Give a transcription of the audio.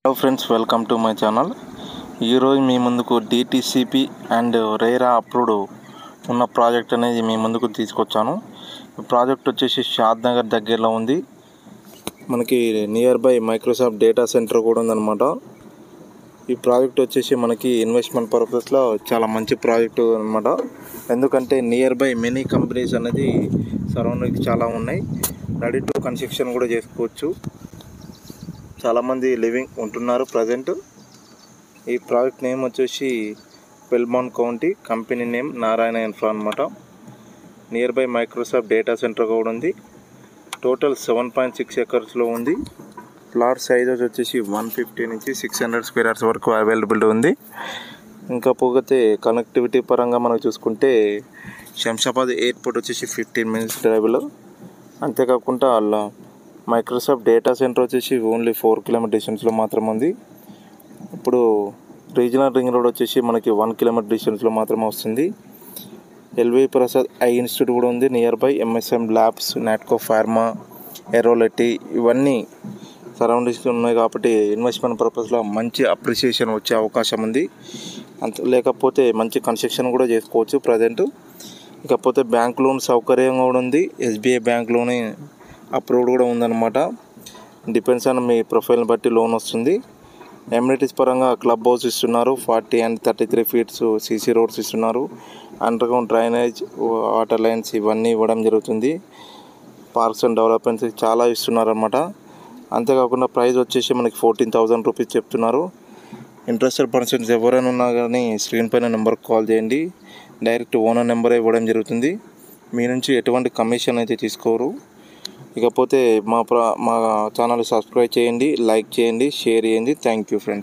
Hello friends, welcome to my channel. ఈరోజు మీ ముందుకు DTCP and RERA approved ఉన్న project అనేది మీ ముందుకు తీసుకొచ్చాను. ఈ ప్రాజెక్ట్ వచ్చేసి షాద్ నగర్ దగ్గరలో ఉంది. మనకి near by Microsoft data centre కూడా ఉందన్నమాట. ఈ ప్రాజెక్ట్ వచ్చేసి మనకి ఇన్వెస్ట్మెంట్ పర్పస్లో చాలా మంచి ప్రాజెక్టు అనమాట. ఎందుకంటే నియర్ బై మెనీ కంపెనీస్ అనేది సరౌండింగ్స్ చాలా ఉన్నాయి. రెడీ టు కన్స్ట్రక్షన్ కూడా చేసుకోవచ్చు. చాలామంది లివింగ్ ఉంటున్నారు ప్రజెంట్. ఈ ప్రాజెక్ట్ నేమ్ వచ్చేసి పెల్మౌంట్ county, company name Narayana infra అనమాట. Nearby Microsoft data centre కూడా ఉంది. టోటల్ 7.6 ఎకర్స్లో ఉంది. ప్లాట్ సైజెస్ వచ్చేసి 150 నుంచి 600 స్క్వేర్ యార్డ్స్ వరకు అవైలబిలిటీ ఉంది. ఇంకా పోతే కనెక్టివిటీ పరంగా మనం చూసుకుంటే శంషాబాద్ ఎయిర్పోర్ట్ వచ్చేసి 15 minutes డ్రైవ్లో. అంతేకాకుండా అలా మైక్రోసాఫ్ట్ డేటా సెంటర్ వచ్చేసి ఓన్లీ 4 km డిస్టెన్స్లో మాత్రం ఉంది. ఇప్పుడు రీజనల్ రింగ్ రోడ్ వచ్చేసి మనకి 1 km డిస్టెన్స్లో మాత్రమే వస్తుంది. ఎల్వి ప్రసాద్ ఐ ఇన్స్టిట్యూట్ కూడా ఉంది nearby. MSM labs, Natco pharma, ఎరోలెట్టి ఇవన్నీ సరౌండింగ్స్ ఉన్నాయి కాబట్టి ఇన్వెస్ట్మెంట్ పర్పస్లో మంచి అప్రిసియేషన్ వచ్చే అవకాశం ఉంది. లేకపోతే మంచి కన్స్ట్రక్షన్ కూడా చేసుకోవచ్చు ప్రజెంట్. ఇకపోతే బ్యాంక్ లోన్ సౌకర్యం కూడా ఉంది. ఎస్బీఐ బ్యాంక్ లోన్ అప్రూవ్డ్ కూడా ఉందన్నమాట. డిపెండ్స్ ఆన్ మీ ప్రొఫైల్ని బట్టి లోన్ వస్తుంది. ఎమ్యూనిటీస్ పరంగా క్లబ్ హౌస్ ఇస్తున్నారు. 40 and 33 feet సీసీ రోడ్స్ ఇస్తున్నారు. Under ground drainage, water lines ఇవన్నీ ఇవ్వడం జరుగుతుంది. పార్క్స్ అండ్ డెవలప్మెంట్స్ చాలా ఇస్తున్నారు అన్నమాట. అంతేకాకుండా ప్రైస్ వచ్చేసి మనకి 14,000 రూపీస్ చెప్తున్నారు. ఇంట్రెస్టెడ్ పర్సన్స్ ఎవరైనా ఉన్నా కానీ స్క్రీన్ పైన నెంబర్కి కాల్ చేయండి. డైరెక్ట్ ఓనర్ నెంబరే ఇవ్వడం జరుగుతుంది. మీ నుంచి ఎటువంటి కమిషన్ అయితే తీసుకోరు. ఇకపోతే మా ఛానల్ సబ్స్క్రైబ్ చేయండి, లైక్ చేయండి, షేర్ చేయండి. Thank you friends.